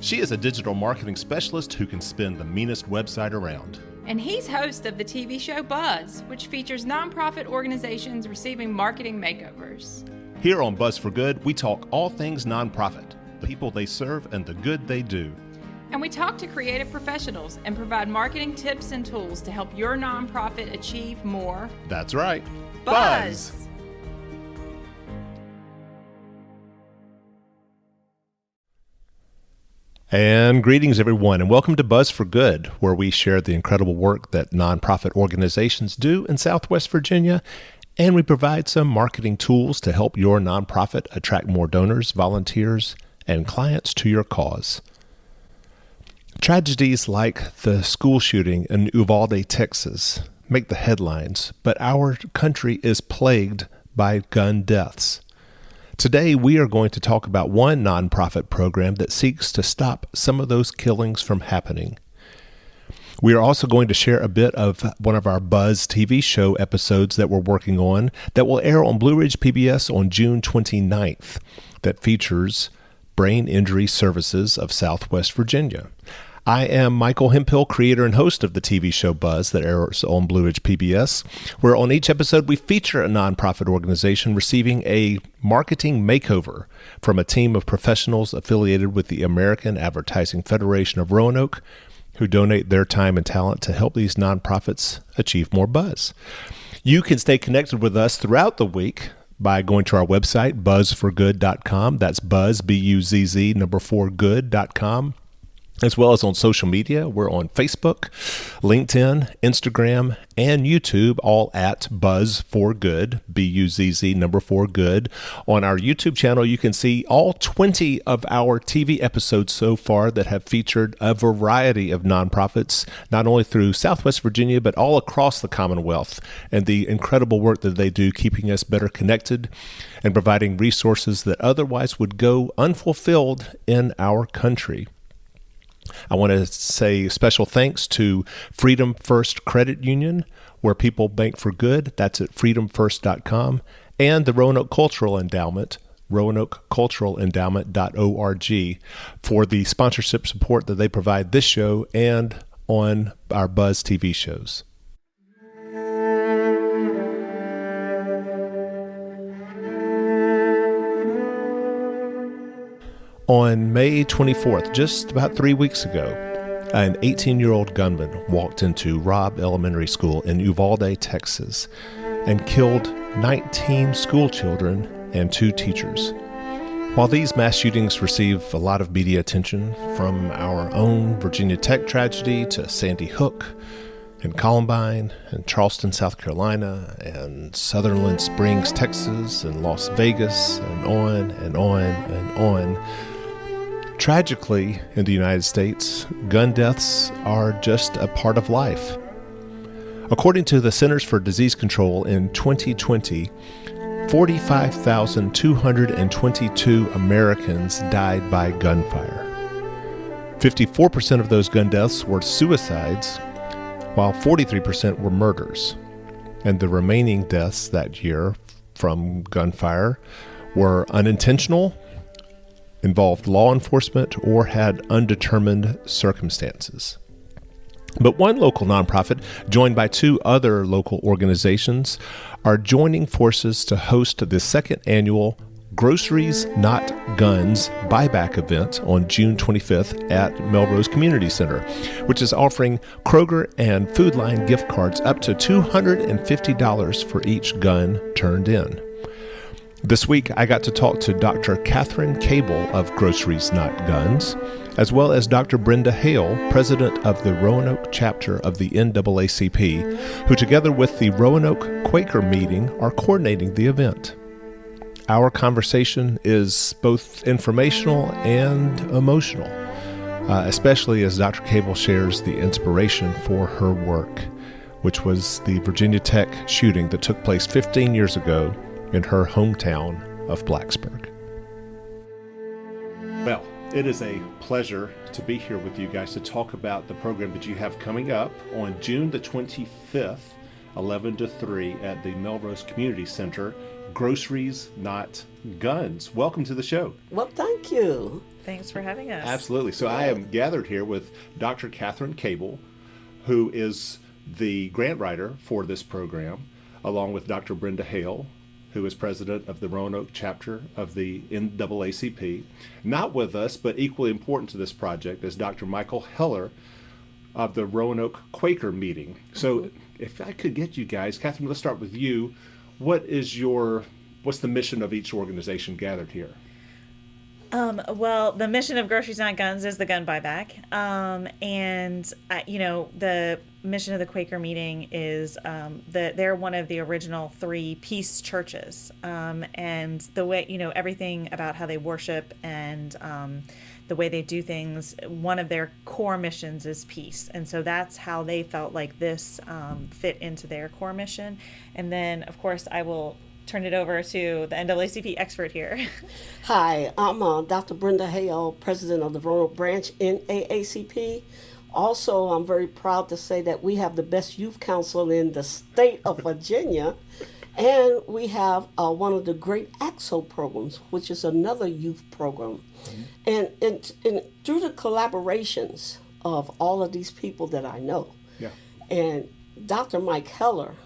She is a digital marketing specialist who can spin the meanest website around. And he's host of the TV show Buzz, which features nonprofit organizations receiving marketing makeovers. Here on Buzz for Good, we talk all things nonprofit, the people they serve and the good they do. And we talk to creative professionals and provide marketing tips and tools to help your nonprofit achieve more. That's right. Buzz! And greetings, everyone, and welcome to Buzz for Good, where we share the incredible work that nonprofit organizations do in Southwest Virginia, and we provide some marketing tools to help your nonprofit attract more donors, volunteers, and clients to your cause. Tragedies like the school shooting in Uvalde, Texas, make the headlines, but our country is plagued by gun deaths. Today, we are going to talk about one nonprofit program that seeks to stop some of those killings from happening. We are also going to share a bit of one of our Buzz TV show episodes that we're working on that will air on Blue Ridge PBS on June 29th that features Brain Injury Services of Southwest Virginia. I am Michael Hemphill, creator and host of the TV show Buzz that airs on Blue Ridge PBS, where on each episode we feature a nonprofit organization receiving a marketing makeover from a team of professionals affiliated with the American Advertising Federation of Roanoke, who donate their time and talent to help these nonprofits achieve more buzz. You can stay connected with us throughout the week by going to our website, buzzforgood.com. That's buzz, B-U-Z-Z, 4good.com. As well as on social media. We're on Facebook, LinkedIn, Instagram, and YouTube, all at Buzz for Good, B-U-Z-Z, 4good. On our YouTube channel, you can see all 20 of our TV episodes so far that have featured a variety of nonprofits, not only through Southwest Virginia, but all across the Commonwealth, and the incredible work that they do keeping us better connected and providing resources that otherwise would go unfulfilled in our country. I want to say special thanks to Freedom First Credit Union, where people bank for good. That's at freedomfirst.com. And the Roanoke Cultural Endowment, roanokeculturalendowment.org, for the sponsorship support that they provide this show and on our Buzz TV shows. On May 24th, just about 3 weeks ago, an 18-year-old gunman walked into Robb Elementary School in Uvalde, Texas, and killed 19 school children and 2 teachers. While these mass shootings receive a lot of media attention, from our own Virginia Tech tragedy to Sandy Hook and Columbine and Charleston, South Carolina, and Sutherland Springs, Texas, and Las Vegas, and on and on and on, tragically, in the United States, gun deaths are just a part of life. According to the Centers for Disease Control, in 2020, 45,222 Americans died by gunfire. 54% of those gun deaths were suicides, while 43% were murders. And the remaining deaths that year from gunfire were unintentional, involved law enforcement, or had undetermined circumstances. But one local nonprofit, joined by 2 other local organizations, are joining forces to host the second annual Groceries Not Guns buyback event on June 25th at Melrose Community Center, which is offering Kroger and Food Line gift cards up to $250 for each gun turned in. This week, I got to talk to Dr. Catherine Koebel of Groceries Not Guns, as well as Dr. Brenda Hale, president of the Roanoke chapter of the NAACP, who together with the Roanoke Quaker meeting are coordinating the event. Our conversation is both informational and emotional, especially as Dr. Koebel shares the inspiration for her work, which was the Virginia Tech shooting that took place 15 years ago in her hometown of Blacksburg. Well, it is a pleasure to be here with you guys to talk about the program that you have coming up on June the 25th, 11 to 3 at the Melrose Community Center Groceries, Not Guns. Welcome to the show. Well, thank you. Thanks for having us. Absolutely. So I am gathered here with Dr. Catherine Koebel, who is the grant writer for this program, along with Dr. Brenda Hale, who is president of the Roanoke chapter of the NAACP. Not with us, but equally important to this project, is Dr. Michael Heller of the Roanoke Quaker meeting. So if I could get you guys, Catherine, let's start with you. What's the mission of each organization gathered here? Well, the mission of Groceries Not Guns is the gun buyback. The mission of the Quaker meeting is they're one of the original 3 peace churches. And the way, everything about how they worship and the way they do things, one of their core missions is peace. And so that's how they felt like this fit into their core mission. And then, of course, I will turn it over to the NAACP expert here. Hi, I'm Dr. Brenda Hale, president of the Roanoke branch in AACP. Also, I'm very proud to say that we have the best youth council in the state of Virginia. And we have one of the great AXO programs, which is another youth program. And through the collaborations of all of these people that I know, and Dr. Mike Heller,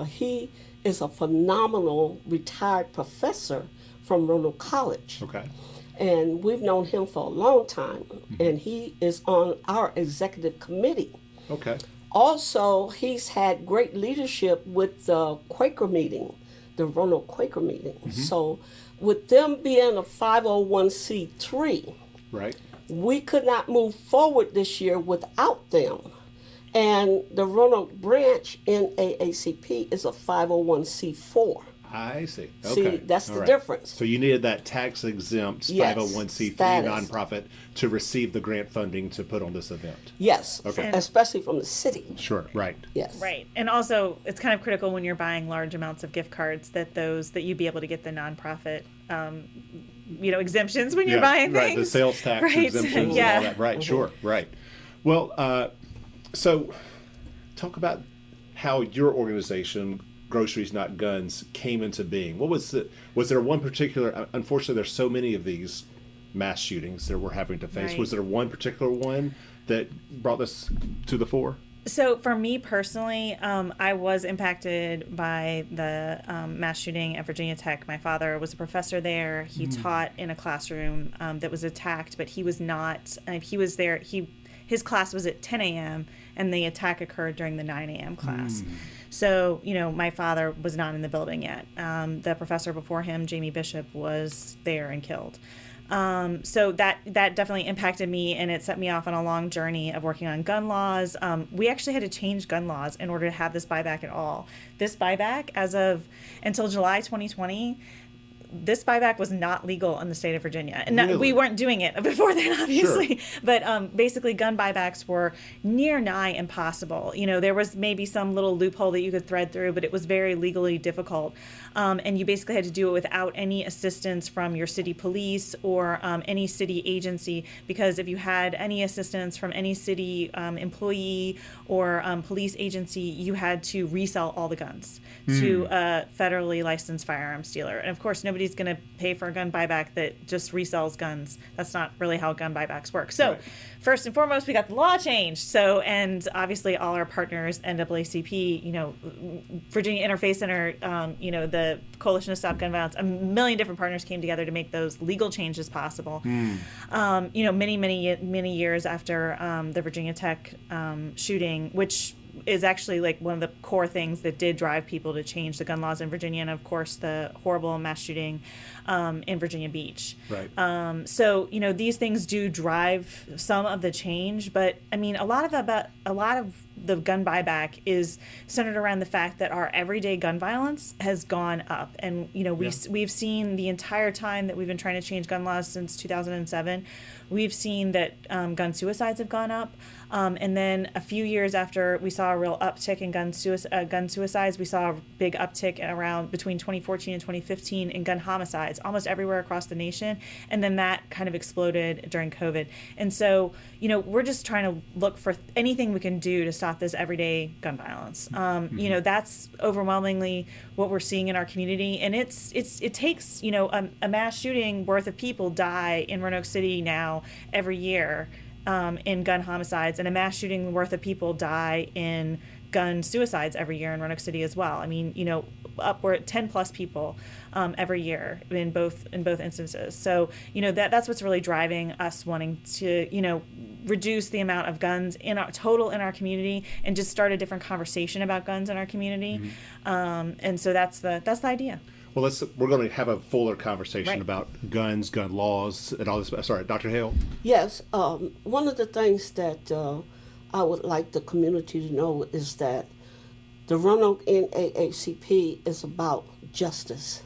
he is a phenomenal retired professor from Roanoke College. Okay. And we've known him for a long time, and he is on our executive committee. Okay. Also, he's had great leadership with the Quaker meeting, the Roanoke Quaker meeting. So with them being a 501c3, right, we could not move forward this year without them. And the Roanoke branch in AACP is a 501c4. I see. Okay. See, that's the difference. So you needed that tax-exempt 501c3 nonprofit to receive the grant funding to put on this event. Yes, okay. Especially from the city. Sure, right. Yes. Right. And also, it's kind of critical when you're buying large amounts of gift cards that you be able to get the nonprofit exemptions when you're buying things. Right, the sales tax exemptions and all that. Right, sure, right. Well, so talk about how your organization, Groceries Not Guns, came into being. What was there one particular, unfortunately there's so many of these mass shootings that we're having to face. Right. Was there one particular one that brought this to the fore? So for me personally, I was impacted by the mass shooting at Virginia Tech. My father was a professor there. He taught in a classroom that was attacked, but he was not, he was there, his class was at 10 a.m. and the attack occurred during the 9 a.m. class. So, my father was not in the building yet. The professor before him, Jamie Bishop, was there and killed. So that definitely impacted me, and it set me off on a long journey of working on gun laws. We actually had to change gun laws in order to have this buyback at all. This buyback, until July 2020, this buyback was not legal in the state of Virginia. And really? We weren't doing it before then, obviously. Sure. But basically, gun buybacks were nigh impossible. There was maybe some little loophole that you could thread through, but it was very legally difficult. And you basically had to do it without any assistance from your city police or any city agency, because if you had any assistance from any city employee or police agency, you had to resell all the guns to a federally licensed firearms dealer. And of course, nobody's going to pay for a gun buyback that just resells guns. That's not really how gun buybacks work. So first and foremost, we got the law changed. So, and obviously all our partners, NAACP, Virginia Interfaith Center, the Coalition to Stop Gun Violence, a million different partners came together to make those legal changes possible. Many years after the Virginia Tech shooting, which is actually like one of the core things that did drive people to change the gun laws in Virginia, and of course the horrible mass shooting in Virginia Beach. Right. So these things do drive some of the change, but I mean a lot of the gun buyback is centered around the fact that our everyday gun violence has gone up, and we've seen the entire time that we've been trying to change gun laws since 2007. We've seen that gun suicides have gone up. And then a few years after we saw a real uptick in gun suicides, we saw a big uptick around between 2014 and 2015 in gun homicides, almost everywhere across the nation. And then that kind of exploded during COVID. And so, we're just trying to look for anything we can do to stop stop this everyday gun violence. That's overwhelmingly what we're seeing in our community, and it takes a mass shooting worth of people die in Roanoke City now every year in gun homicides, and a mass shooting worth of people die in gun suicides every year in Roanoke City as well. I mean, upward 10 plus people every year in both instances. So that's what's really driving us wanting to reduce the amount of guns in our community and just start a different conversation about guns in our community. And so that's the idea. Well, we're going to have a fuller conversation Right. about guns, gun laws, and all this. Sorry, Dr. Hale. Yes, one of the things that I would like the community to know is that the Roanoke NAACP is about justice.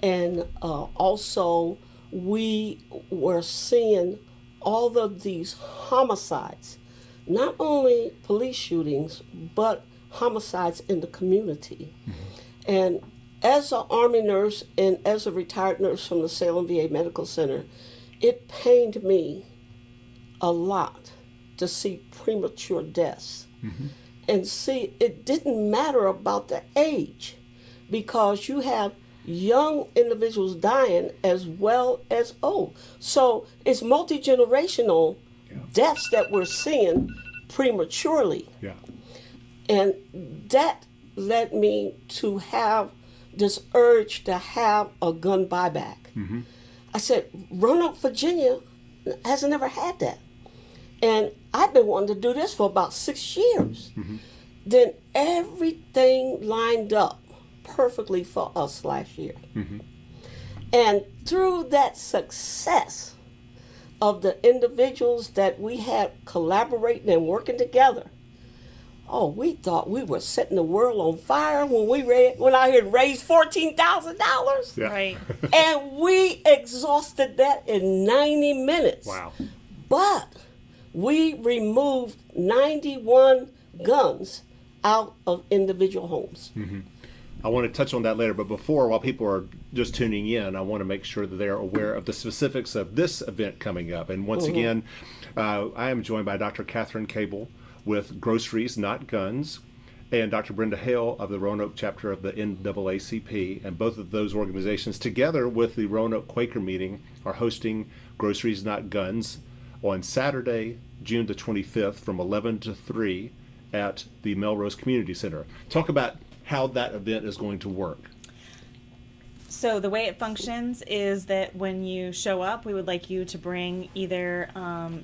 And also, we were seeing all of these homicides, not only police shootings, but homicides in the community. And as an Army nurse and as a retired nurse from the Salem VA Medical Center, it pained me a lot to see premature deaths. And see, it didn't matter about the age, because you have young individuals dying as well as old. So it's multi-generational deaths that we're seeing prematurely. Yeah. And that led me to have this urge to have a gun buyback. I said, Roanoke, Virginia has never had that. And I've been wanting to do this for about 6 years. Then everything lined up perfectly for us last year. And through that success of the individuals that we had collaborating and working together, we thought we were setting the world on fire when I had raised $14,000. Yeah. Right. And we exhausted that in 90 minutes. Wow. But we removed 91 guns out of individual homes. I want to touch on that later, but while people are just tuning in, I want to make sure that they're aware of the specifics of this event coming up. And once again, I am joined by Dr. Catherine Koebel with Groceries, Not Guns, and Dr. Brenda Hale of the Roanoke chapter of the NAACP. And both of those organizations, together with the Roanoke Quaker meeting, are hosting Groceries, Not Guns on Saturday, June the 25th from 11 to 3 at the Melrose Community Center. Talk about how that event is going to work. So the way it functions is that when you show up, we would like you to bring either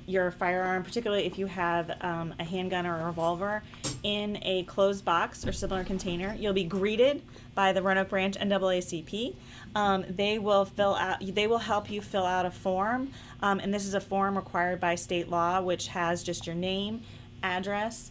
your firearm, particularly if you have a handgun or a revolver, in a closed box or similar container. You'll be greeted by the Roanoke Branch NAACP. They will help you fill out a form, and this is a form required by state law, which has just your name, address,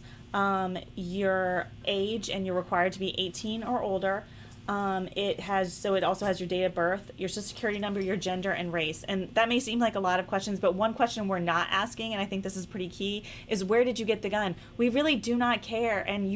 your age, and you're required to be 18 or older. It also has your date of birth, your social security number, your gender, and race. And that may seem like a lot of questions, but one question we're not asking, and I think this is pretty key, is where did you get the gun? We really do not care, and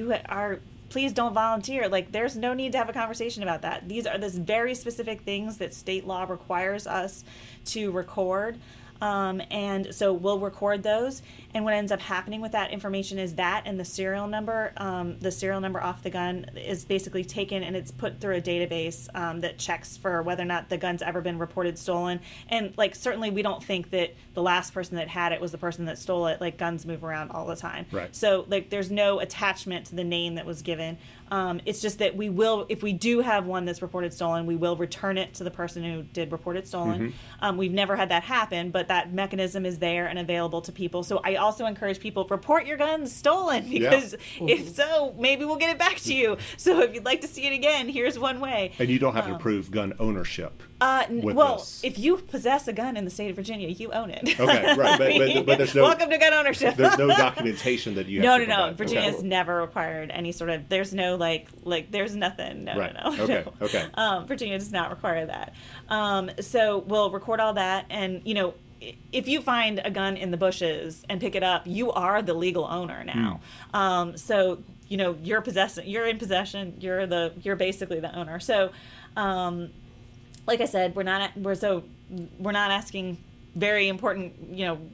please don't volunteer. There's no need to have a conversation about that. These are this very specific things that state law requires us to record. And so we'll record those, and what ends up happening with that information is that, and the serial number off the gun is basically taken and it's put through a database that checks for whether or not the gun's ever been reported stolen. And certainly we don't think that the last person that had it was the person that stole it. Guns move around all the time. Right. So there's no attachment to the name that was given. It's just that we will, if we do have one that's reported stolen, we will return it to the person who did report it stolen. We've never had that happen, but that mechanism is there and available to people. So I also encourage people, report your guns stolen, because if so, maybe we'll get it back to you. So if you'd like to see it again, here's one way. And you don't have to prove gun ownership. This. If you possess a gun in the state of Virginia, you own it. Okay, right, but there's no... Welcome to gun ownership. There's no documentation that you have to provide. No. Virginia's never required any sort of... There's no, there's nothing. No. Okay. Virginia does not require that. So we'll record all that, and, if you find a gun in the bushes and pick it up, you are the legal owner now. So, you're in possession, you're basically the owner. So, like I said, we're not asking very important,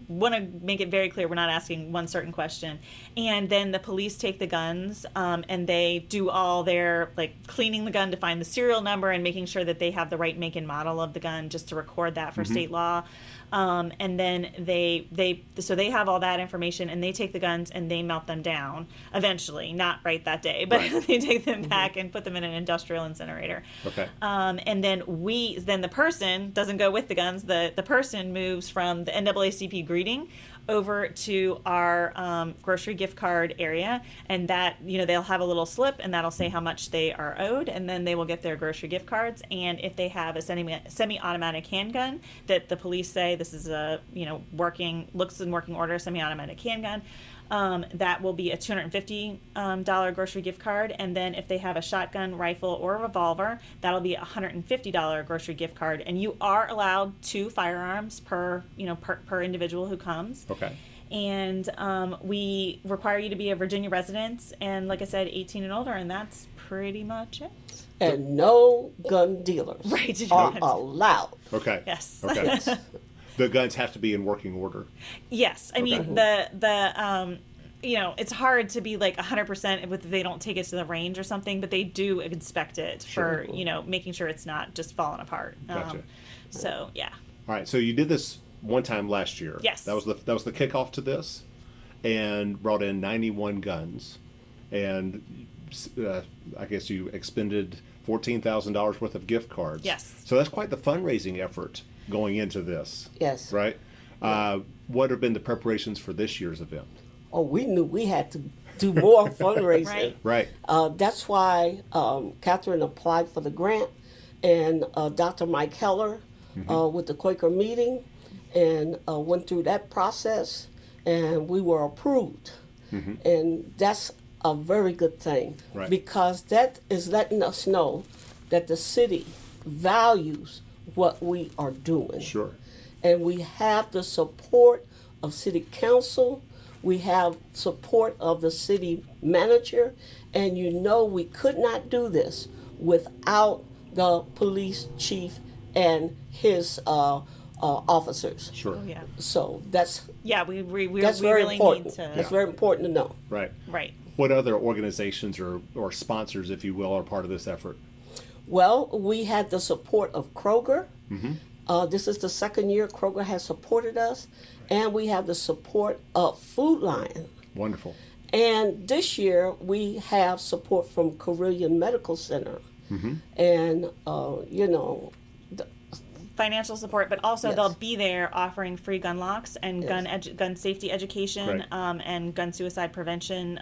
want to make it very clear we're not asking one certain question. And then the police take the guns and they do all their cleaning the gun to find the serial number and making sure that they have the right make and model of the gun just to record that for state law. And then they have all that information, and they take the guns and they melt them down eventually, not right that day, but they take them back and put them in an industrial incinerator. Okay. And then the person doesn't go with the guns. The person moves from the NAACP greeting over to our grocery gift card area, and that they'll have a little slip, and that'll say how much they are owed, and then they will get their grocery gift cards. And if they have a semi-automatic handgun that the police say this is a looks in working order semi-automatic handgun, that will be a $250 grocery gift card. And then if they have a shotgun, rifle, or a revolver, that'll be a $150 grocery gift card. And you are allowed 2 firearms per individual who comes. Okay. And we require you to be a Virginia resident and, like I said, 18 and older, and that's pretty much it. And no gun dealers are allowed. Okay. Yes. Okay. Yes. The guns have to be in working order. Yes, I mean it's hard to be 100% if they don't take it to the range or something, but they do inspect it for making sure it's not just falling apart. Gotcha. So yeah. All right. So you did this one time last year. Yes. That was the kickoff to this, and brought in 91 guns, and I guess you expended $14,000 worth of gift cards. Yes. So that's quite the fundraising effort going into this. Yes. Right? What have been the preparations for this year's event? Oh, we knew we had to do more fundraising. Right. That's why Catherine applied for the grant, and Dr. Mike Heller with the Quaker meeting, and went through that process, and we were approved. And that's a very good thing, because that is letting us know that the city values what we are doing. Sure. And we have the support of city council, we have support of the city manager, and we could not do this without the police chief and his officers. Sure. Oh, yeah. So that's we that's very really important. need to. That's very important to know. Right. Right. What other organizations or sponsors, if you will, are part of this effort? Well, we had the support of Kroger. This is the second year Kroger has supported us, and we have the support of Food Lion. Wonderful. And this year we have support from Carilion Medical Center, and financial support, but also Yes. they'll be there offering free gun locks and gun safety education, Right. and gun suicide prevention,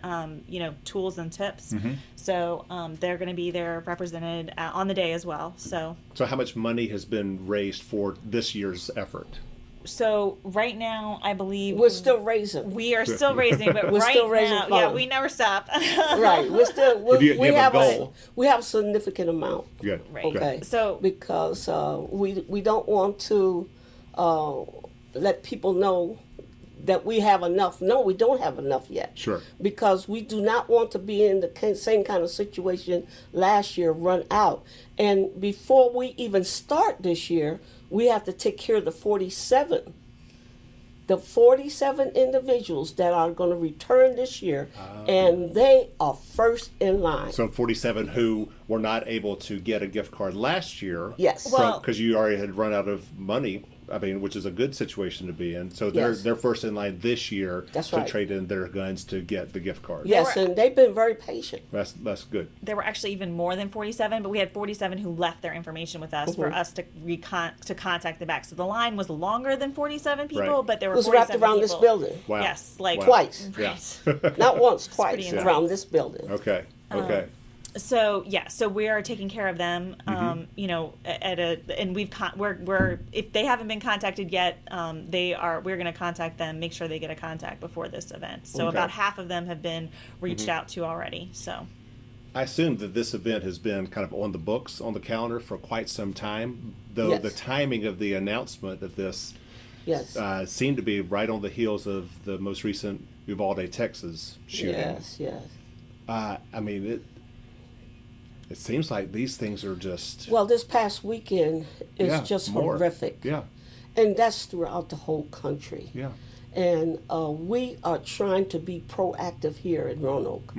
tools and tips. So they're going to be there represented on the day as well. So how much money has been raised for this year's effort? So right now, I believe we're still raising. we are still raising, but We're right still raising now, funds. we never stop. Right, we're still. Do you have a goal? We have a significant amount. Good. Right. Okay. Good. So Because we don't want to let people know that we have enough. No, we don't have enough yet. Sure. Because we do not want to be in the same kind of situation last year, run out. And before we even start this year, we have to take care of the 47. The 47 individuals that are going to return this year, and they are first in line. So 47 who were not able to get a gift card last year. Yes. Well- Because you already had run out of money. I mean, which is a good situation to be in. So Yes. they're first in line this year That's to right. trade in their guns to get the gift card. Yes, and they've been very patient. That's good. there were actually even more than 47, but we had 47 who left their information with us for us to contact them back. So the line was longer than 47 people, Right. but there It were was 47 wrapped around people. this building. Wow. Yes, like Wow. Twice. Yeah. Not once, twice pretty intense. around this building. Okay. Okay. So we are taking care of them. And we're if they haven't been contacted yet, we're going to contact them, make sure they get a contact before this event. So Okay. about half of them have been reached out to already. So I assume that this event has been kind of on the books, on the calendar for quite some time, though Yes. the timing of the announcement of this Yes. seemed to be right on the heels of the most recent Uvalde, Texas shooting. Yes, yes. I mean, it seems like these things are just Well, this past weekend is Yeah, just more. horrific. Yeah. And that's throughout the whole country. Yeah. And we are trying to be proactive here in Roanoke.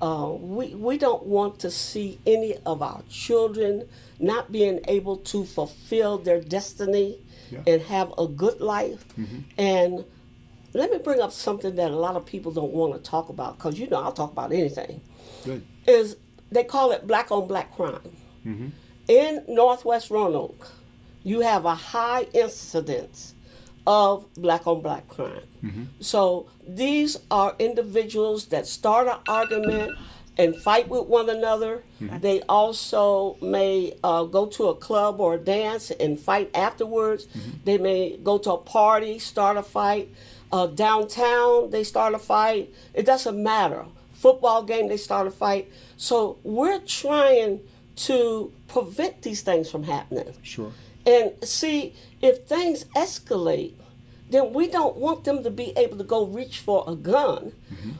We don't want to see any of our children not being able to fulfill their destiny and have a good life. And let me bring up something that a lot of people don't want to talk about, because I'll talk about anything. Good. Is they call it black on black crime. In Northwest Roanoke, you have a high incidence of black on black crime. So these are individuals that start an argument and fight with one another. They also may go to a club or a dance and fight afterwards. They may go to a party, start a fight. Downtown, they start a fight. It doesn't matter. Football game, they start a fight. So we're trying to prevent these things from happening. Sure. And see, if things escalate, then we don't want them to be able to go reach for a gun.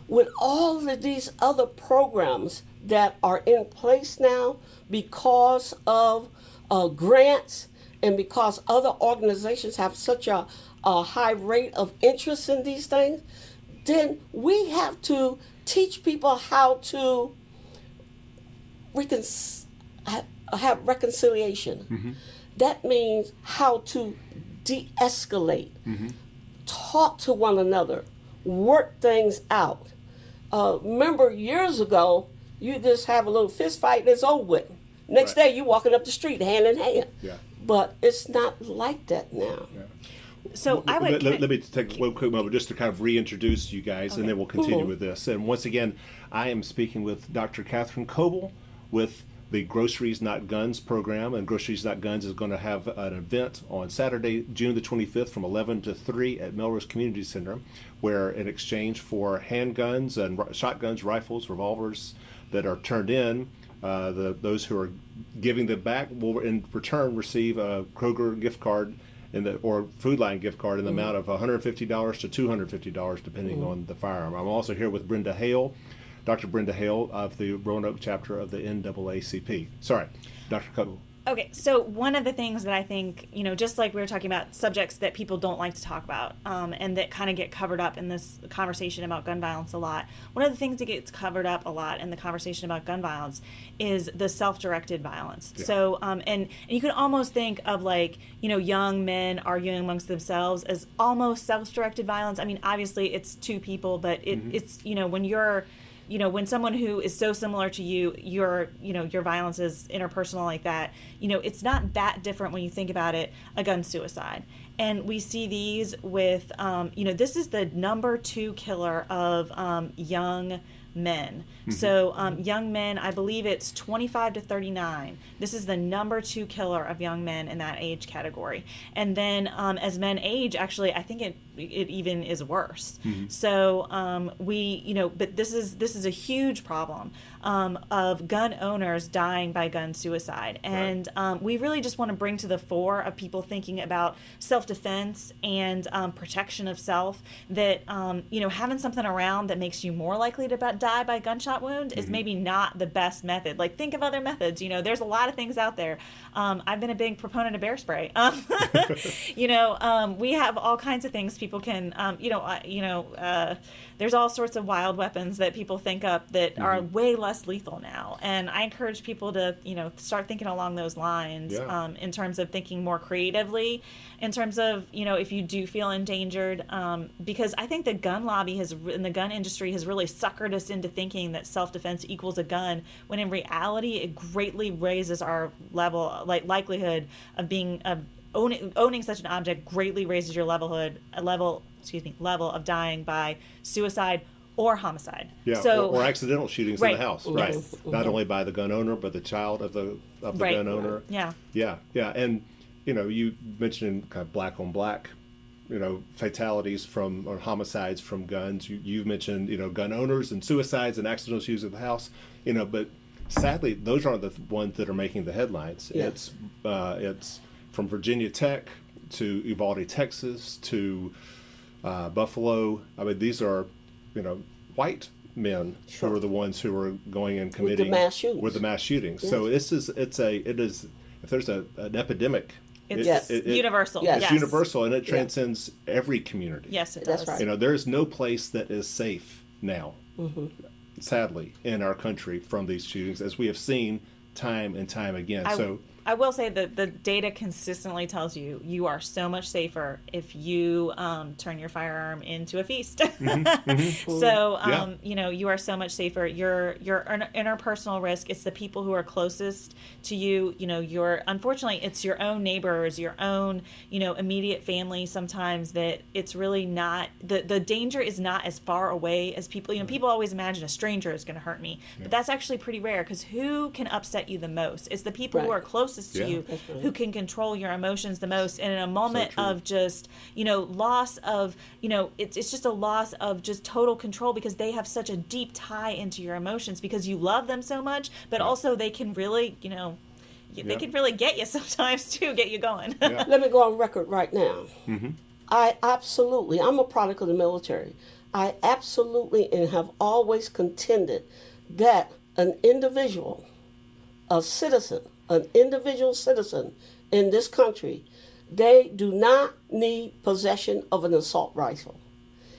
With all of these other programs that are in place now because of grants and because other organizations have such a high rate of interest in these things, then we have to teach people how to have reconciliation. That means how to de-escalate, talk to one another, work things out. Remember years ago, you just have a little fist fight and it's over with. Next day, you're walking up the street hand in hand. But it's not like that now. So I would... Let me take one quick moment just to kind of reintroduce you guys, and then we'll continue with this. And once again, I am speaking with Dr. Catherine Koebel with the Groceries Not Guns program, and Groceries Not Guns is going to have an event on Saturday, June the 25th from 11 to 3 at Melrose Community Center, where in exchange for handguns and shotguns, rifles, revolvers that are turned in, those who are giving them back will in return receive a Kroger gift card or Food Line gift card in the amount of $150 to $250, depending on the firearm. I'm also here with Brenda Hale, Dr. Brenda Hale of the Roanoke chapter of the NAACP. Sorry, Dr. Koebel. Okay, so one of the things that I think, just like we were talking about subjects that people don't like to talk about and that kind of get covered up in this conversation about gun violence a lot, one of the things that gets covered up a lot in the conversation about gun violence is the self-directed violence. Yeah. So, and you can almost think of young men arguing amongst themselves as almost self-directed violence. I mean, obviously it's two people, but it's, when you're... when someone who is so similar to you, your violence is interpersonal like that, it's not that different when you think about it, a gun suicide. And we see these with, this is the number 2 killer of young men. So young men, I believe it's 25 to 39. This is the number 2 killer of young men in that age category. And then as men age, actually, I think it even is worse. So but this is a huge problem of gun owners dying by gun suicide. And we really just want to bring to the fore of people thinking about self-defense and protection of self, that having something around that makes you more likely to die by gunshot wound is maybe not the best method. Like, think of other methods. There's a lot of things out there. I've been a big proponent of bear spray. We have all kinds of things people can, there's all sorts of wild weapons that people think up that are way less lethal now. And I encourage people to, start thinking along those lines in terms of thinking more creatively, in terms of, if you do feel endangered, because I think the gun lobby and the gun industry has really suckered us into thinking that self-defense equals a gun, when in reality it greatly raises our likelihood of owning such an object greatly raises your level of dying by suicide or homicide. Yeah, so, or accidental shootings in the house. Right. Yes. Not only by the gun owner, but the child of the gun owner. Yeah. Yeah. And you mentioned kind of black on black, fatalities or homicides from guns. You've mentioned, gun owners and suicides and accidental shootings in the house, but sadly, those aren't the ones that are making the headlines. Yeah. It's from Virginia Tech to Uvalde, Texas, to Buffalo. I mean, these are, white men who are the ones who are going and committing with the mass shootings. Yes. So if there's an epidemic It's universal. Yes. It's Yes. universal, and it transcends every community. Yes, it does. That's right. You know, there's no place that is safe now, sadly, in our country from these shootings, as we have seen time and time again. I will say that the data consistently tells you you are so much safer if you turn your firearm into a feast. So, you know, you are so much safer. Your interpersonal risk, it's the people who are closest to you. You know, unfortunately, it's your own neighbors, your own, you know, immediate family sometimes that it's really not, the danger is not as far away as people, you know, people always imagine a stranger is going to hurt me. But that's actually pretty rare because who can upset you the most? It's the people who are closest to you who can control your emotions the most. And in a moment of just, you know, loss of, you know, it's just a loss of just total control because they have such a deep tie into your emotions because you love them so much, but also they can really, you know, they can really get you sometimes too, get you going. Let me go on record right now. I'm a product of the military. I absolutely and have always contended that an individual, an individual citizen in this country, they do not need possession of an assault rifle.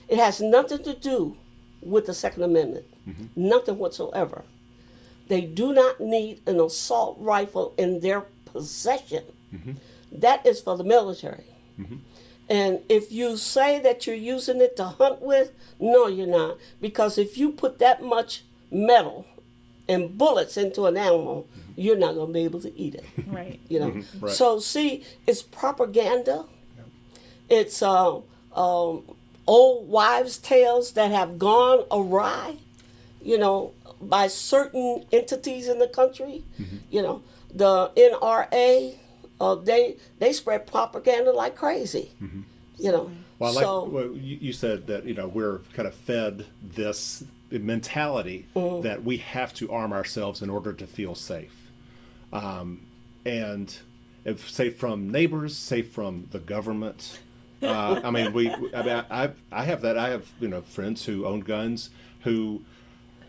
It has nothing to do with the Second Amendment, nothing whatsoever. They do not need an assault rifle in their possession. That is for the military. And if you say that you're using it to hunt with, no, you're not. Because if you put that much metal and bullets into an animal, you're not going to be able to eat it. Right. You know. So see, it's propaganda. It's old wives' tales that have gone awry, you know, by certain entities in the country. You know, the NRA, they spread propaganda like crazy. You know. Well, you said that, you know, we're kind of fed this mentality that we have to arm ourselves in order to feel safe. And if safe from neighbors, safe from the government. I mean, I have that. I have, you know, friends who own guns who,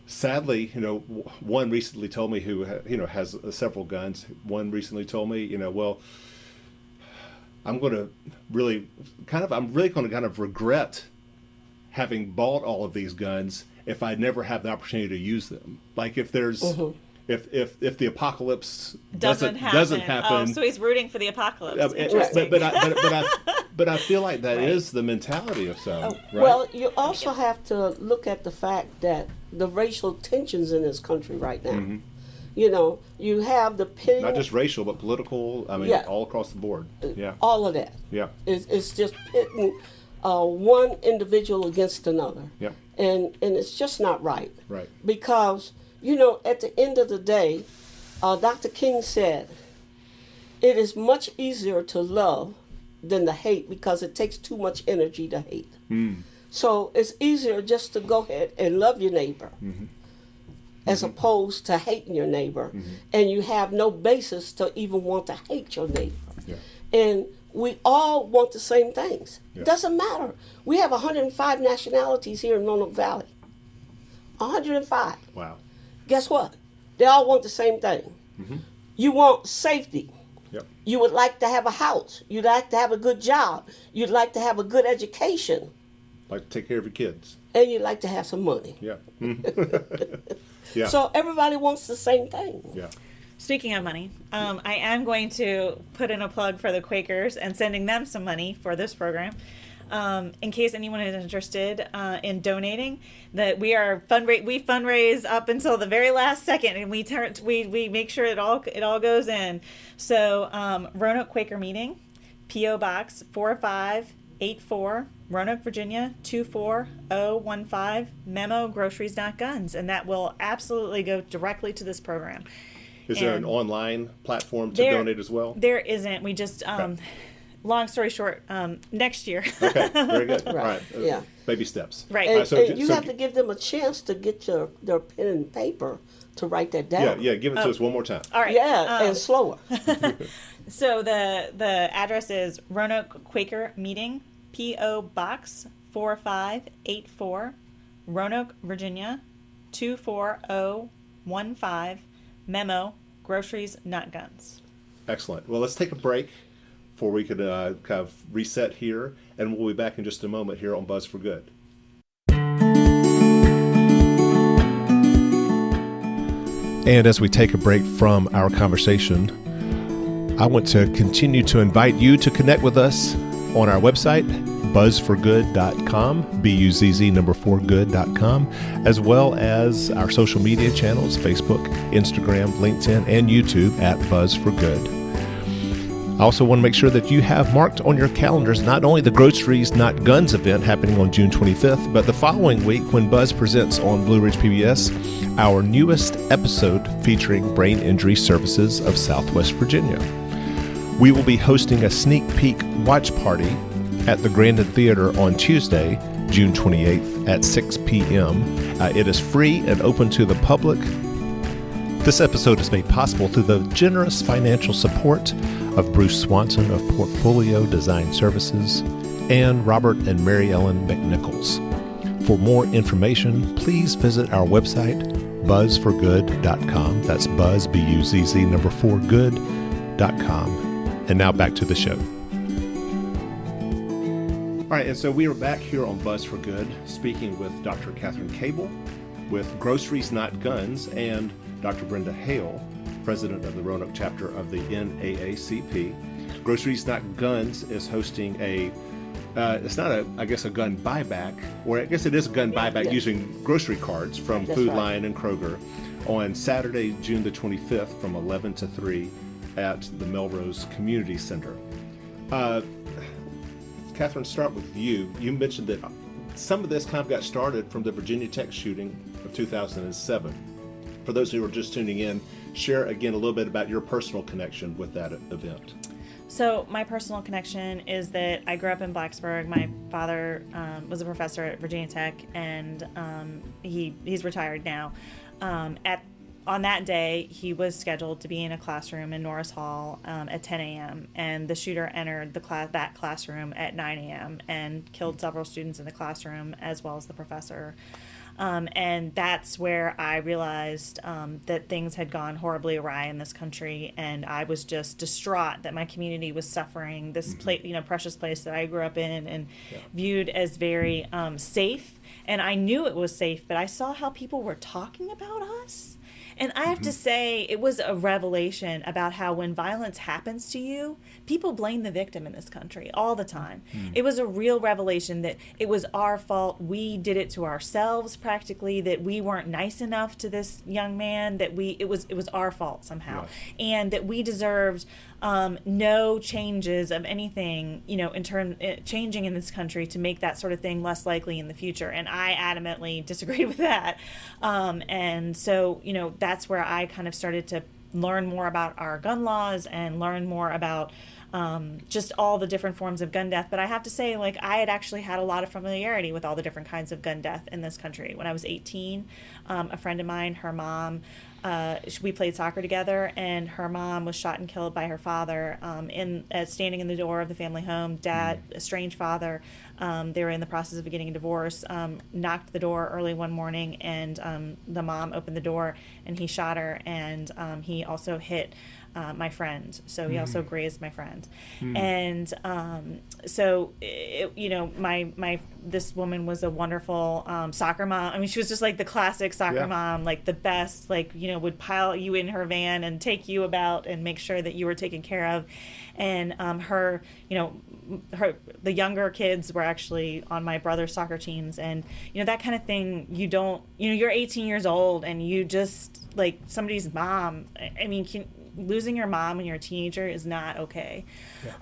sadly, you know, one recently told me who, you know, has several guns. One recently told me, you know, well, I'm really going to kind of regret having bought all of these guns if I never have the opportunity to use them. Like if there's if the apocalypse doesn't happen. Oh, so he's rooting for the apocalypse. But I feel like that is the mentality of some. Right? Well, you also have to look at the fact that the racial tensions in this country right now. You know, you have the pitting, not just racial, but political. I mean, all across the board. Yeah, all of that. Yeah, it's just pitting one individual against another. Yeah, and it's just not right. Right. Because, you know, at the end of the day, Dr. King said, it is much easier to love than to hate because it takes too much energy to hate. So it's easier just to go ahead and love your neighbor as opposed to hating your neighbor. And you have no basis to even want to hate your neighbor. Yeah. And we all want the same things. Yeah. Doesn't matter. We have 105 nationalities here in Roanoke Valley. 105. Wow. Guess what? They all want the same thing. You want safety. Yep. You would like to have a house. You'd like to have a good job. You'd like to have a good education. Like to take care of your kids. And you'd like to have some money. Yeah. Yeah. So everybody wants the same thing. Yeah. Speaking of money, I am going to put in a plug for the Quakers and sending them some money for this program. In case anyone is interested in donating, that we fundraise up until the very last second, and we make sure it all goes in. So Roanoke Quaker Meeting, P.O. Box 4584, Roanoke, Virginia 24015. Memo, groceries not guns, and that will absolutely go directly to this program. Is there an online platform to donate as well? There isn't. We just long story short, next year. Okay, very good. All right. Yeah. Baby steps. Right. And you have to give them a chance to get their pen and paper to write that down. Yeah, give it to us one more time. All right. Yeah, and slower. So the address is Roanoke Quaker Meeting, P.O. Box 4584, Roanoke, Virginia 24015. Memo, groceries not guns. Excellent. Well, let's take a break before we could kind of reset here, and we'll be back in just a moment here on Buzz for Good. And as we take a break from our conversation, I want to continue to invite you to connect with us on our website, buzzforgood.com, BUZZ4good.com, as well as our social media channels, Facebook, Instagram, LinkedIn, and YouTube at Buzz for Good. I also want to make sure that you have marked on your calendars not only the Groceries Not Guns event happening on June 25th, but the following week when Buzz presents on Blue Ridge PBS our newest episode featuring Brain Injury Services of Southwest Virginia. We will be hosting a sneak peek watch party at the Grandin Theater on Tuesday, June 28th at 6 p.m. It is free and open to the public. This episode is made possible through the generous financial support of Bruce Swanson of Portfolio Design Services and Robert and Mary Ellen McNichols. For more information, please visit our website, buzzforgood.com. That's buzz, BUZZ 4good.com. And now back to the show. All right, and so we are back here on Buzz for Good, speaking with Dr. Catherine Koebel with Groceries Not Guns, and Dr. Brenda Hale, president of the Roanoke chapter of the NAACP. Groceries Not Guns is hosting it's not a gun buyback, or I guess it is a gun buyback using grocery cards from Food Lion and Kroger on Saturday, June the 25th from 11 to 3 at the Melrose Community Center. Catherine, start with you. You mentioned that some of this kind of got started from the Virginia Tech shooting of 2007. For those who are just tuning in, share again a little bit about your personal connection with that event. So my personal connection is that I grew up in Blacksburg. My father was a professor at Virginia Tech, and he's retired now. On that day, he was scheduled to be in a classroom in Norris Hall at 10 a.m., and the shooter entered that classroom at 9 a.m. and killed several students in the classroom as well as the professor. And that's where I realized that things had gone horribly awry in this country, and I was just distraught that my community was suffering. This precious place that I grew up in and viewed as very safe, and I knew it was safe, but I saw how people were talking about us. And I have to say, it was a revelation about how when violence happens to you, people blame the victim in this country all the time. It was a real revelation that it was our fault. We did it to ourselves practically, that we weren't nice enough to this young man, that it was our fault somehow. And that we deserved no changes of anything, changing in this country to make that sort of thing less likely in the future. And I adamantly disagreed with that. And so, that's where I kind of started to learn more about our gun laws and learn more about just all the different forms of gun death. But I have to say, I had actually had a lot of familiarity with all the different kinds of gun death in this country. When I was 18, a friend of mine, her mom, we played soccer together, and her mom was shot and killed by her father standing in the door of the family home. Dad, estranged father, they were in the process of getting a divorce, knocked the door early one morning, and the mom opened the door, and he shot her, and he also hit my friend. So he also grazed my friend. And so, this woman was a wonderful soccer mom. I mean, she was just like the classic soccer mom, like the best, would pile you in her van and take you about and make sure that you were taken care of. And the younger kids were actually on my brother's soccer teams, and that kind of thing. You're 18 years old, and you just somebody's mom. I mean, losing your mom when you're a teenager is not okay.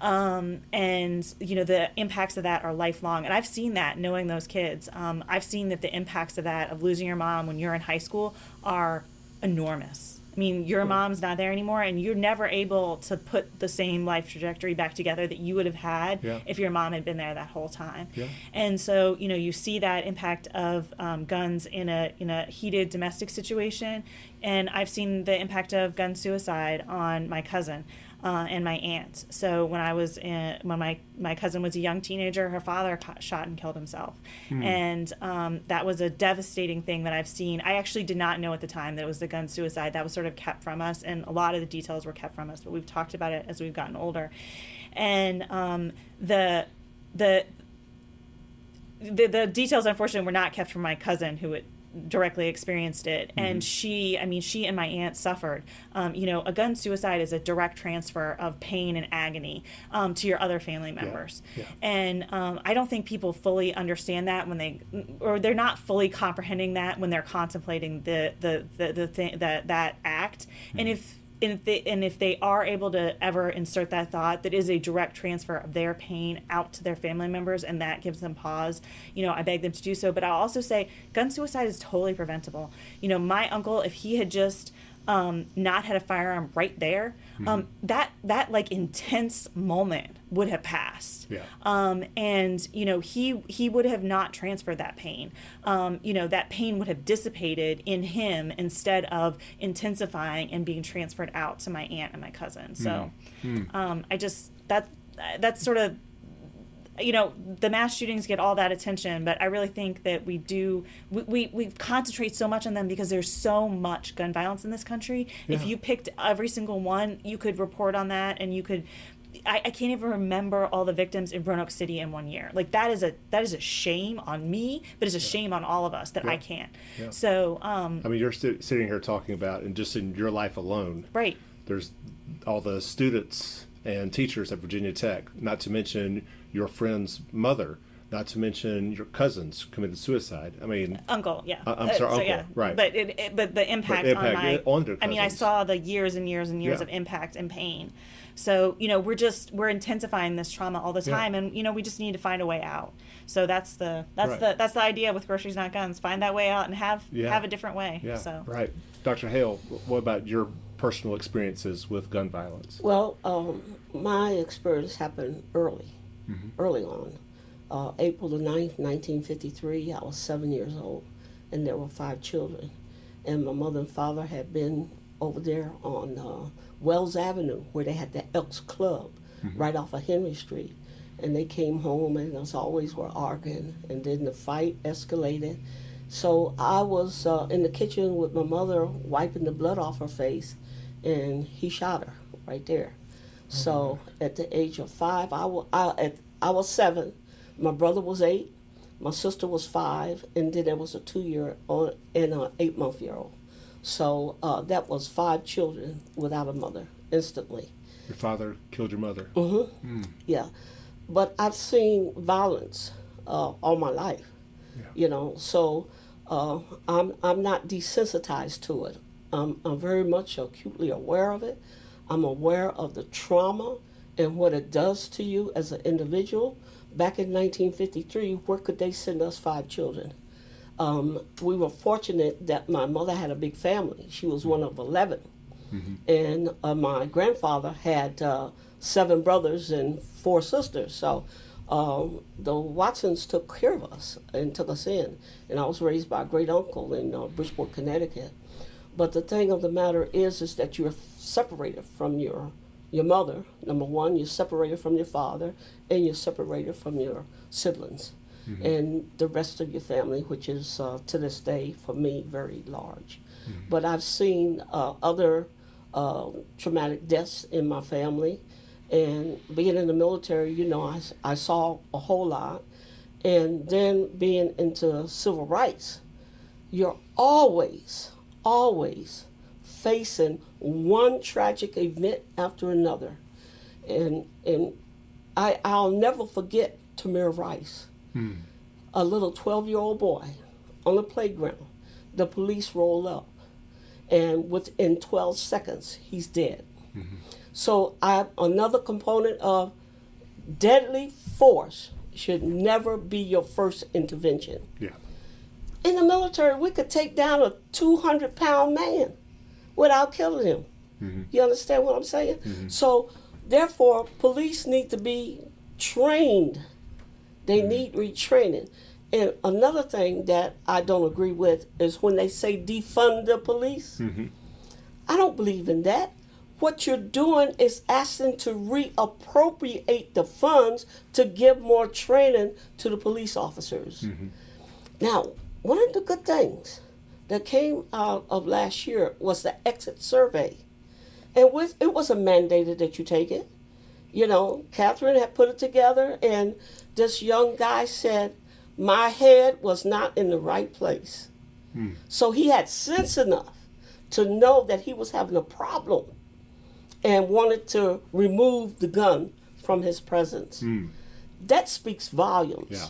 And the impacts of that are lifelong, and I've seen that knowing those kids. I've seen that the impacts of that, of losing your mom when you're in high school, are enormous. I mean, your mom's not there anymore, and you're never able to put the same life trajectory back together that you would have had if your mom had been there that whole time. And so, you see that impact of guns in a heated domestic situation, and I've seen the impact of gun suicide on my cousin and my aunt. So when my cousin was a young teenager, her father shot and killed himself. And that was a devastating thing that I've seen. I actually did not know at the time that it was the gun suicide. That was sort of kept from us, and a lot of the details were kept from us, but we've talked about it as we've gotten older. And the details, unfortunately, were not kept from my cousin who had directly experienced it. And she and my aunt suffered. A gun suicide is a direct transfer of pain and agony to your other family members. Yeah. And I don't think people fully understand that they're not fully comprehending that when they're contemplating that act. And if they are able to ever insert that thought, that is a direct transfer of their pain out to their family members, and that gives them pause, I beg them to do so. But I'll also say gun suicide is totally preventable. My uncle, if he had just not had a firearm right there, that like intense moment would have passed. Yeah. And he would have not transferred that pain. That pain would have dissipated in him instead of intensifying and being transferred out to my aunt and my cousin. So that's sort of, the mass shootings get all that attention, but I really think that we concentrate so much on them because there's so much gun violence in this country. Yeah. If you picked every single one, you could report on that, and you could. I can't even remember all the victims in Roanoke City in 1 year. Like that is a shame on me, but it's a shame on all of us that I can't. Yeah. So you're sitting here talking about, and just in your life alone, right? There's all the students and teachers at Virginia Tech, not to mention your friend's mother, not to mention your cousins committed suicide. Uncle, yeah. I'm sorry, uncle, yeah. right. But the impact on their cousins. I saw the years and years and years of impact and pain. So, we're intensifying this trauma all the time, and we just need to find a way out. So that's the idea with Groceries Not Guns. Find that way out and have a different way. Yeah. So. Right. Dr. Hale, what about your personal experiences with gun violence? Well, my experience happened early on. April the 9th, 1953, I was 7 years old, and there were 5 children. And my mother and father had been over there on Wells Avenue, where they had the Elks Club, right off of Henry Street. And they came home, and as always, were arguing, and then the fight escalated. So I was in the kitchen with my mother wiping the blood off her face, and he shot her right there. So at the age of 5, I was 7, my brother was 8, my sister was 5, and then there was a 2-year-old and an 8-month-year-old. So that was 5 children without a mother instantly. Your father killed your mother. Yeah, but I've seen violence all my life. Yeah. So I'm not desensitized to it. I'm very much acutely aware of it. I'm aware of the trauma and what it does to you as an individual. Back in 1953, where could they send us 5 children? We were fortunate that my mother had a big family. She was one of 11. And my grandfather had 7 brothers and 4 sisters. So the Watsons took care of us and took us in. And I was raised by a great uncle in Bridgeport, Connecticut. But the thing of the matter is that you're separated from your mother. Number one, you're separated from your father, and you're separated from your siblings. And the rest of your family, which is to this day, for me, very large. But I've seen other traumatic deaths in my family. And being in the military, I saw a whole lot. And then being into civil rights, you're always facing one tragic event after another. And I'll never forget Tamir Rice, a little 12-year-old boy on the playground. The police roll up, and within 12 seconds, he's dead. So another component of deadly force should never be your first intervention. Yeah. In the military, we could take down a 200-pound man without killing him. You understand what I'm saying? So, therefore, police need to be trained. They need retraining. And another thing that I don't agree with is when they say defund the police. I don't believe in that. What you're doing is asking to reappropriate the funds to give more training to the police officers. Now, one of the good things that came out of last year was the exit survey. And it wasn't mandated that you take it. Catherine had put it together, and this young guy said, my head was not in the right place. So he had sense enough to know that he was having a problem and wanted to remove the gun from his presence. That speaks volumes. Yeah.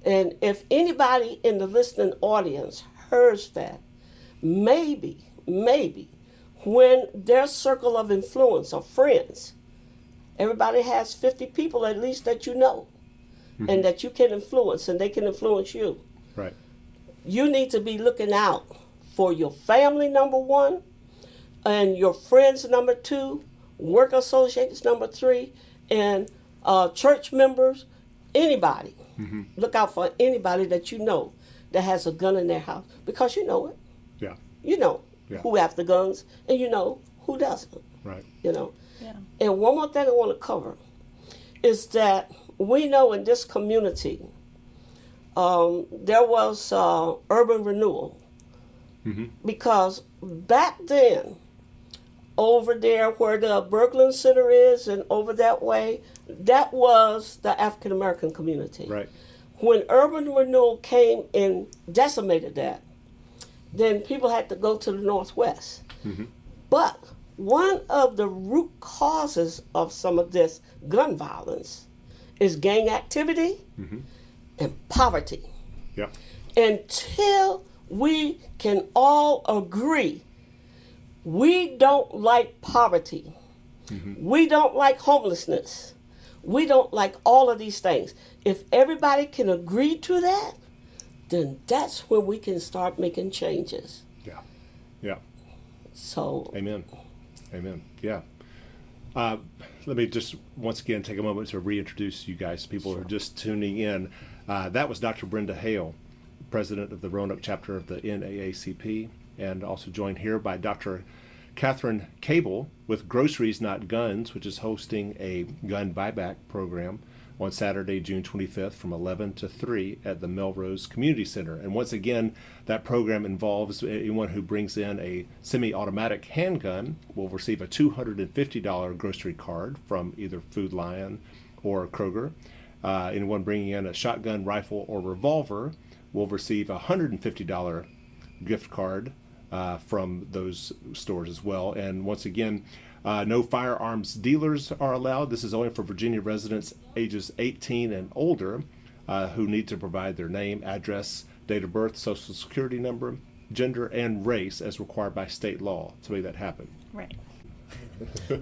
And if anybody in the listening audience hears that, maybe, when their circle of influence or friends, everybody has 50 people at least that you know and that you can influence, and they can influence you. Right. You need to be looking out for your family, number one, and your friends, number two, work associates, number three, and church members, anybody. Look out for anybody that you know that has a gun in their house, because you know it. Yeah. You know Yeah. who have the guns, and you know who doesn't. Right. Yeah. And one more thing I want to cover is that we know in this community there was urban renewal, because back then, over there where the Berglund Center is and over that way, that was the African American community. Right. When urban renewal came and decimated that, then people had to go to the Northwest. But one of the root causes of some of this gun violence is gang activity and poverty. Yep. Until we can all agree we don't like poverty, we don't like homelessness, we don't like all of these things. If everybody can agree to that, then that's when we can start making changes. Yeah. Yeah. So, Amen. Yeah. Let me just once again take a moment to reintroduce you guys, people who are just tuning in. That was Dr. Brenda Hale, president of the Roanoke chapter of the NAACP, and also joined here by Dr. Catherine Koebel with Groceries Not Guns, which is hosting a gun buyback program on Saturday, June 25th from 11 to 3 at the Melrose Community Center. And once again, that program involves anyone who brings in a semi-automatic handgun will receive a $250 grocery card from either Food Lion or Kroger. Anyone bringing in a shotgun, rifle, or revolver will receive a $150 gift card from those stores as well. And once again, no firearms dealers are allowed. This is only for Virginia residents ages 18 and older who need to provide their name, address, date of birth, social security number, gender, and race as required by state law to make that happen. Right.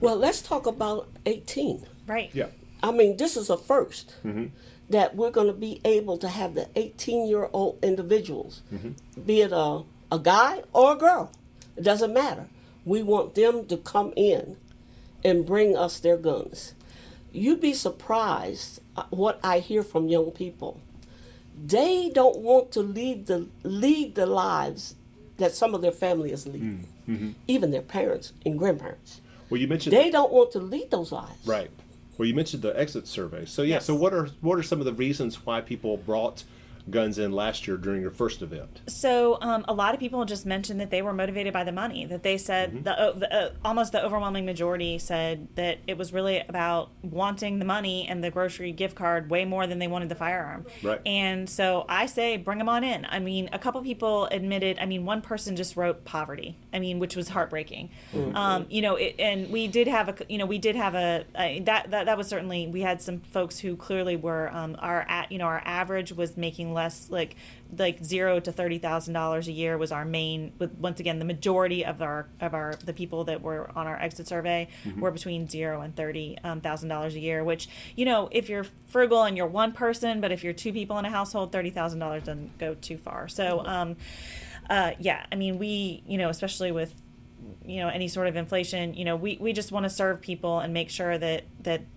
well, let's talk about 18. Right. Yeah. I mean, this is a first that we're going to be able to have the 18-year-old individuals, be it a guy or a girl, it doesn't matter. We want them to come in and bring us their guns. You'd be surprised what I hear from young people. They don't want to lead the lives that some of their family is leading, even their parents and grandparents. Well, you mentioned They don't want to lead those lives. right. Well, you mentioned the exit survey. So yeah. Yes. So what are some of the reasons why people brought guns in last year during your first event? So a lot of people just mentioned that they were motivated by the money, that they said almost the overwhelming majority said that it was really about wanting the money and the grocery gift card way more than they wanted the firearm. Right. And so I say bring them on in. I mean, a couple people admitted, one person just wrote poverty, which was heartbreaking. And we did have that was certainly, we had some folks who clearly were our average was making less, like $0 to $30,000 a year was our main. Once again, the majority of the people that were on our exit survey were between $0 and $30,000 a year. Which, if you're frugal and you're one person, but if you're two people in a household, $30,000 doesn't go too far. So, we, especially with any sort of inflation, we just want to serve people and make sure that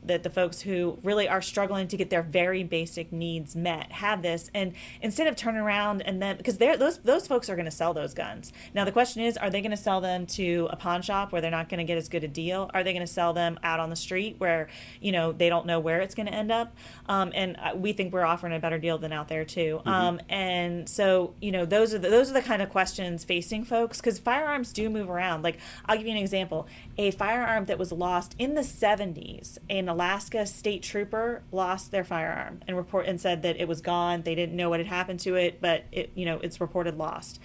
the folks who really are struggling to get their very basic needs met have this. And instead of turning around and then, because those folks are going to sell those guns. Now the question is, are they going to sell them to a pawn shop where they're not going to get as good a deal? Are they going to sell them out on the street where they don't know where it's going to end up? And we think we're offering a better deal than out there too. And so those are the kind of questions facing folks, because firearms do move around. Like, I'll give you an example. A firearm that was lost in the 70s an Alaska state trooper lost their firearm and said that it was gone. They didn't know what had happened to it, but it's reported lost.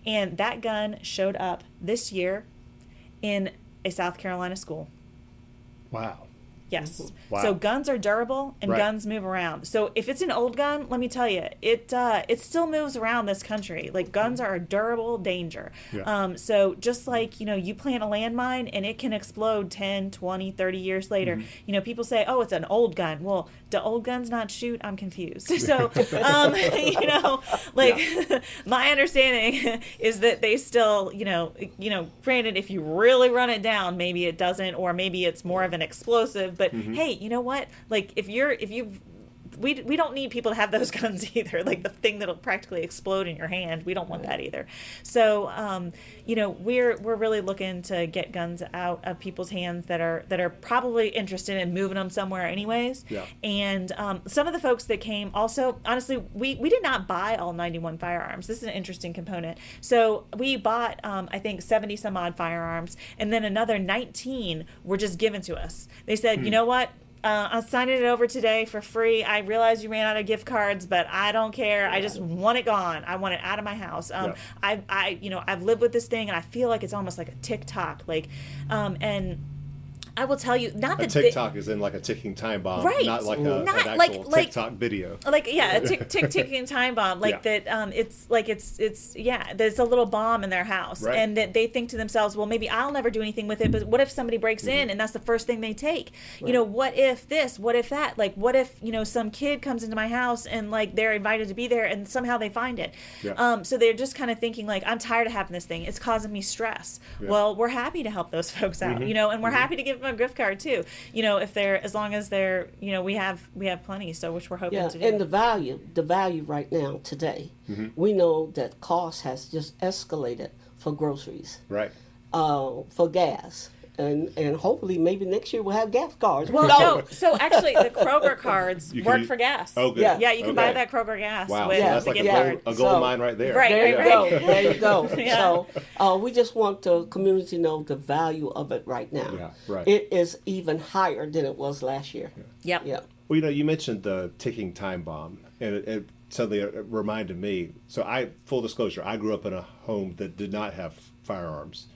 And that gun showed up this year in a South Carolina school. Wow. Yes. Wow. So guns are durable and Right. guns move around. So if it's an old gun, let me tell you, it still moves around this country. Like, guns are a durable danger. Yeah. So just like, you plant a landmine and it can explode 10, 20, 30 years later. People say, oh, it's an old gun. Well, do old guns not shoot? I'm confused. So, my understanding is that they still, granted, if you really run it down, maybe it doesn't, or maybe it's more of an explosive. But hey, you know what? Like, we don't need people to have those guns either. Like, the thing that'll practically explode in your hand, we don't want that either. So, we're really looking to get guns out of people's hands that are probably interested in moving them somewhere anyways. Yeah. And some of the folks that came also, honestly, we did not buy all 91 firearms. This is an interesting component. So we bought, I think, 70 some odd firearms, and then another 19 were just given to us. They said, you know what? I'm signing it over today for free. I realize you ran out of gift cards, but I don't care. I just want it gone. I want it out of my house. I've lived with this thing, and I feel like it's almost like a TikTok. And I will tell you, not that TikTok is in like a ticking time bomb, right? Not like an actual TikTok video. A ticking time bomb, that. There's a little bomb in their house, right. And that they think to themselves, well, maybe I'll never do anything with it, but what if somebody breaks in and that's the first thing they take? Right. What if this? What if that? Like, what if some kid comes into my house and they're invited to be there and somehow they find it? Yeah. So they're just kind of thinking I'm tired of having this thing. It's causing me stress. Yeah. Well, we're happy to help those folks out, and we're happy to give them a gift card too, if they're, as long as they're, we have plenty, so which we're hoping to do. And the value right now today, we know that cost has just escalated for groceries, right? For gas. And hopefully maybe next year we'll have gas cards. Well, no. So actually, the Kroger cards work for gas. Oh, good. Yeah, you can buy that Kroger gas with that's the like gift card. a gold mine right there. Right, there you go. There you go. Yeah. So we just want the community to know the value of it right now. Yeah, right. It is even higher than it was last year. Yep. Yep. Well, you mentioned the ticking time bomb, and it suddenly reminded me. So full disclosure, I grew up in a home that did not have firearms.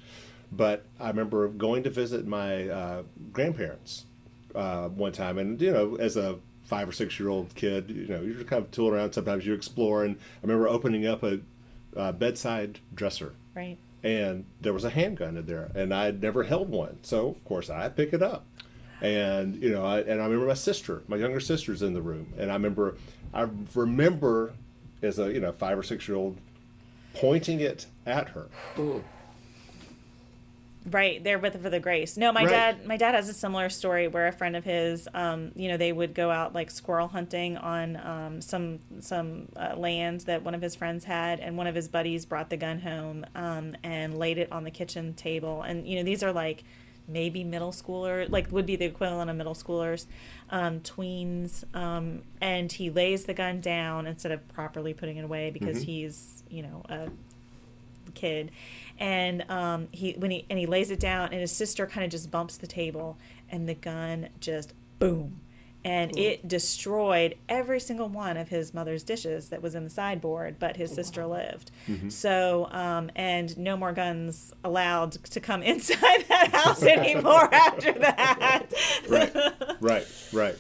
But I remember going to visit my grandparents one time, and as a 5 or 6 year old kid, you're just kind of tooling around. Sometimes you explore, and I remember opening up a bedside dresser, right? And there was a handgun in there, and I had never held one, so of course I pick it up, and I remember my younger sister's in the room, and I remember as a 5 or 6 year old pointing it at her. Ooh. Right, there for the grace. No, my dad has a similar story where a friend of his, they would go out squirrel hunting on some lands that one of his friends had, and one of his buddies brought the gun home and laid it on the kitchen table. And these are maybe middle schooler, would be the equivalent of middle schoolers, tweens, and he lays the gun down instead of properly putting it away because he's a kid. And he lays it down, and his sister kind of just bumps the table, and the gun just boom, and it destroyed every single one of his mother's dishes that was in the sideboard, but his sister lived. So and no more guns allowed to come inside that house anymore after that. Right.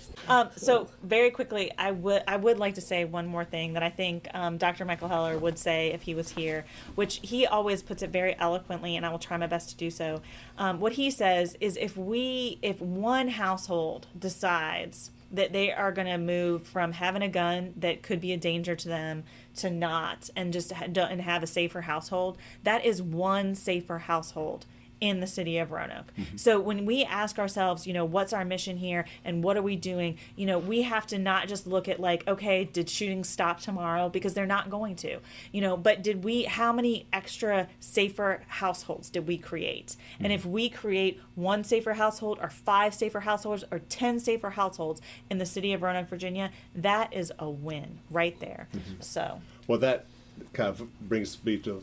So very quickly, I would like to say one more thing that I think Dr. Michael Heller would say if he was here, which he always puts it very eloquently, and I will try my best to do so. What he says is if one household decides that they are going to move from having a gun that could be a danger to them to not, and have a safer household, that is one safer household in the city of Roanoke. So when we ask ourselves, what's our mission here and what are we doing, we have to not just look at okay, did shootings stop tomorrow? Because they're not going to, but how many extra safer households did we create? And if we create one safer household or 5 safer households or 10 safer households in the city of Roanoke, Virginia, that is a win right there. So. Well, that kind of brings me to,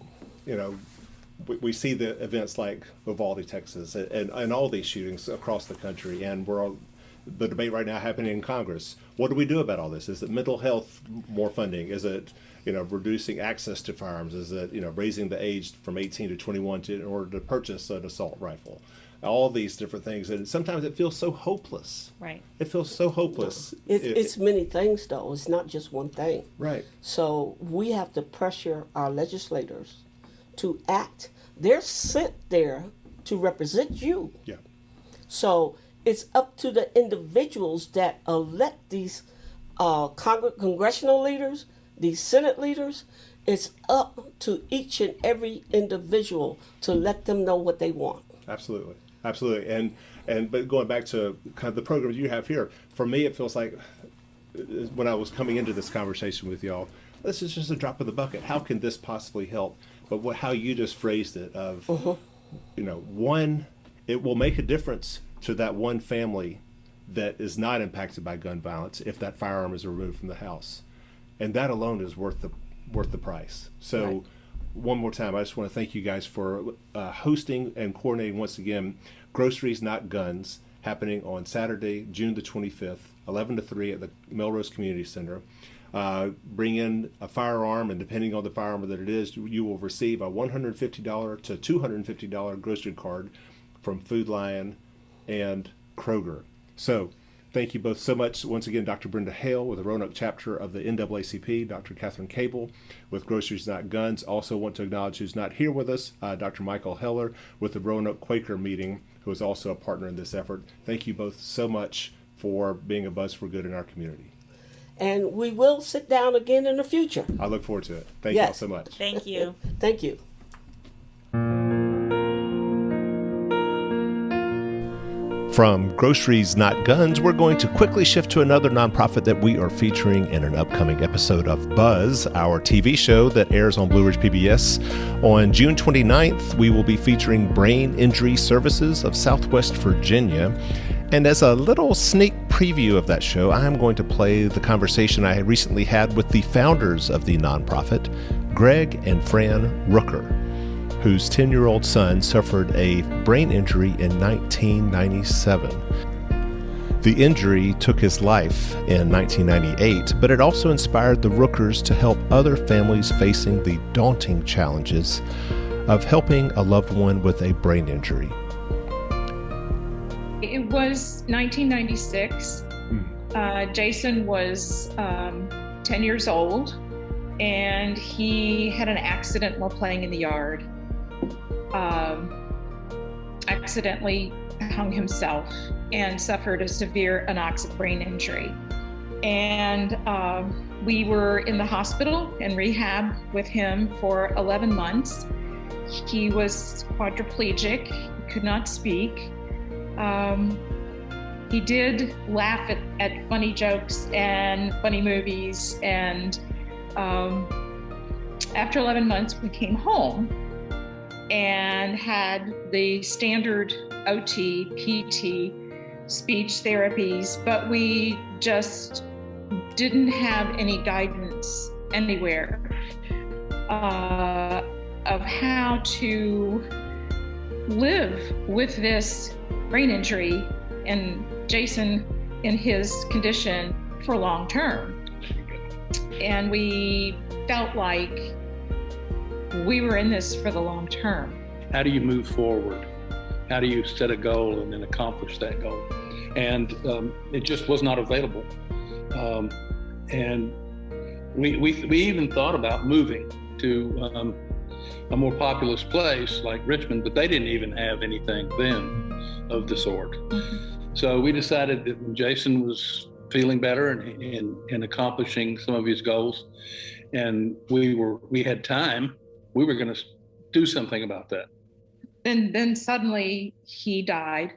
we see the events like Uvalde, Texas, and all these shootings across the country, and we're all, the debate right now happening in Congress. What do we do about all this? Is it mental health more funding? Is it reducing access to firearms? Is it raising the age from 18 to 21 in order to purchase an assault rifle? All these different things, and sometimes it feels so hopeless. Right. It feels so hopeless. It's many things, though. It's not just one thing. Right. So we have to pressure our legislators to act. They're sent there to represent you. Yeah. So it's up to the individuals that elect these congressional leaders, these Senate leaders. It's up to each and every individual to let them know what they want. Absolutely. But going back to kind of the programs you have here, for me it feels like when I was coming into this conversation with y'all, this is just a drop of the bucket. How can this possibly help? But how you just phrased it of, one, it will make a difference to that one family that is not impacted by gun violence if that firearm is removed from the house, and that alone is worth the price. So. Right. One more time, I just want to thank you guys for hosting and coordinating once again Groceries Not Guns, happening on Saturday, June the 25th, 11 to 3 at the Melrose Community Center. Bring in a firearm, and depending on the firearm that it is, you will receive a $150 to $250 grocery card from Food Lion and Kroger. So thank you both so much. Once again, Dr. Brenda Hale with the Roanoke chapter of the NAACP, Dr. Catherine Koebel with Groceries Not Guns. Also want to acknowledge who's not here with us, Dr. Michael Heller with the Roanoke Quaker meeting, who is also a partner in this effort. Thank you both so much for being a buzz for good in our community. And we will sit down again in the future. I look forward to it. Thank you all so much. Thank you. Thank you. From Groceries Not Guns, we're going to quickly shift to another nonprofit that we are featuring in an upcoming episode of Buzz, our TV show that airs on Blue Ridge PBS. On June 29th, we will be featuring Brain Injury Services of Southwest Virginia. And as a little sneak preview of that show, I'm going to play the conversation I recently had with the founders of the nonprofit, Greg and Fran Rooker, whose 10-year-old son suffered a brain injury in 1997. The injury took his life in 1998, but it also inspired the Rookers to help other families facing the daunting challenges of helping a loved one with a brain injury. It was 1996. Jason was 10 years old, and he had an accident while playing in the yard. Accidentally hung himself and suffered a severe anoxic brain injury. And we were in the hospital and rehab with him for 11 months. He was quadriplegic, he could not speak. He did laugh at funny jokes and funny movies. And after 11 months, we came home and had the standard OT, PT, speech therapies, but we just didn't have any guidance anywhere of how to live with this brain injury and Jason in his condition for long term. And we felt like we were in this for the long term. How do you move forward? How do you set a goal and then accomplish that goal? And it just was not available. And we even thought about moving to a more populous place like Richmond, but they didn't even have anything then of the sort. Mm-hmm. So we decided that when Jason was feeling better and accomplishing some of his goals, and we had time, we were going to do something about that. And then suddenly he died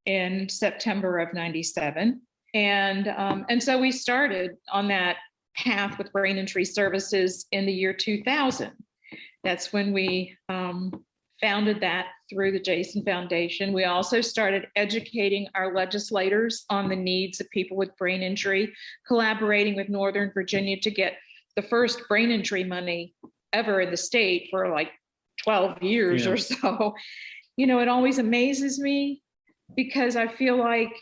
in September of 97. And so we started on that path with Brain Injury Services in the year 2000. That's when we founded that through the Jason Foundation. We also started educating our legislators on the needs of people with brain injury, collaborating with Northern Virginia to get the first brain injury money ever in the state for like 12 years or so. You know, it always amazes me because I feel like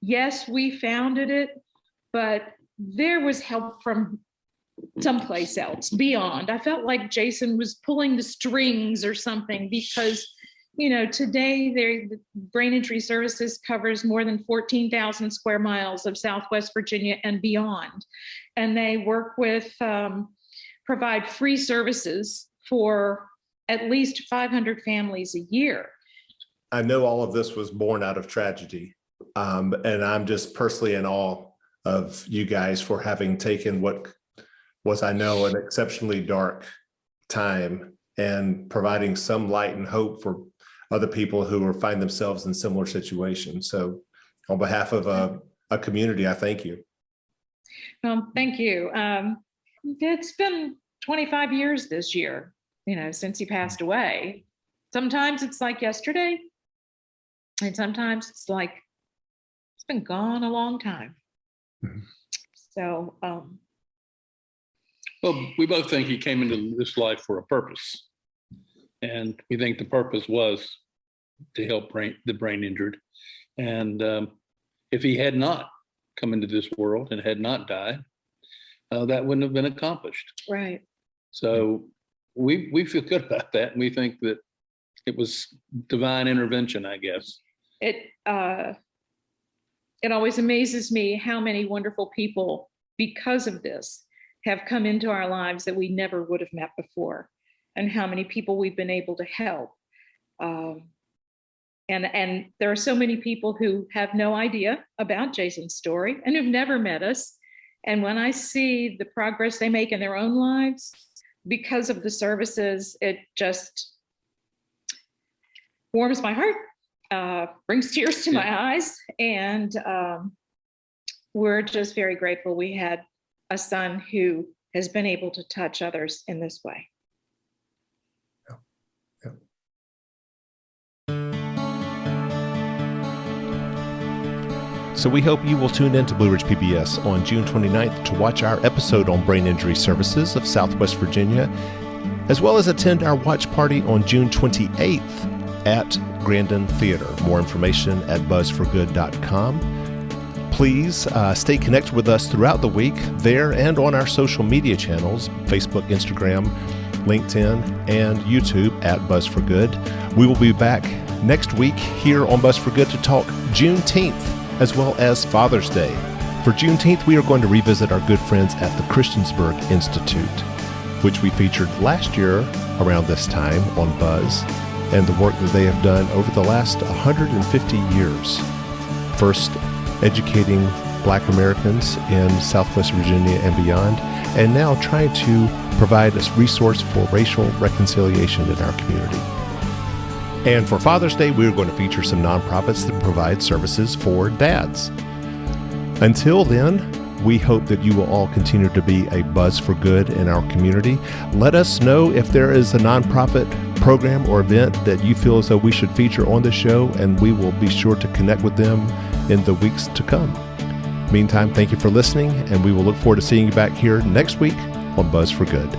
yes, we founded it, but there was help from someplace else beyond. I felt like Jason was pulling the strings or something because, today the Brain Injury Services covers more than 14,000 square miles of Southwest Virginia and beyond. And they work with, provide free services for at least 500 families a year. I know all of this was born out of tragedy. And I'm just personally in awe of you guys for having taken what was, I know, an exceptionally dark time and providing some light and hope for other people who find themselves in similar situations. So on behalf of a community, I thank you. Thank you. It's been 25 years this year, since he passed away. Sometimes it's like yesterday, and sometimes it's like it's been gone a long time. Mm-hmm. So, well, we both think he came into this life for a purpose, and we think the purpose was to help the brain injured. And if he had not come into this world and had not died, that wouldn't have been accomplished. Right. So we feel good about that, and we think that it was divine intervention, I guess. It always amazes me how many wonderful people, because of this, have come into our lives that we never would have met before, and how many people we've been able to help. And there are so many people who have no idea about Jason's story and who've never met us. And when I see the progress they make in their own lives because of the services, it just warms my heart, brings tears to my eyes. And we're just very grateful we had a son who has been able to touch others in this way. So we hope you will tune in to Blue Ridge PBS on June 29th to watch our episode on Brain Injury Services of Southwest Virginia, as well as attend our watch party on June 28th at Grandin Theater. More information at buzzforgood.com. Please stay connected with us throughout the week there and on our social media channels, Facebook, Instagram, LinkedIn, and YouTube at Buzz for Good. We will be back next week here on Buzz for Good to talk Juneteenth, as well as Father's Day. For Juneteenth, we are going to revisit our good friends at the Christiansburg Institute, which we featured last year around this time on Buzz, and the work that they have done over the last 150 years. First, educating Black Americans in Southwest Virginia and beyond, and now trying to provide a resource for racial reconciliation in our community. And for Father's Day, we're going to feature some nonprofits that provide services for dads. Until then, we hope that you will all continue to be a buzz for good in our community. Let us know if there is a nonprofit program or event that you feel as though we should feature on the show, and we will be sure to connect with them in the weeks to come. Meantime, thank you for listening, and we will look forward to seeing you back here next week on Buzz for Good.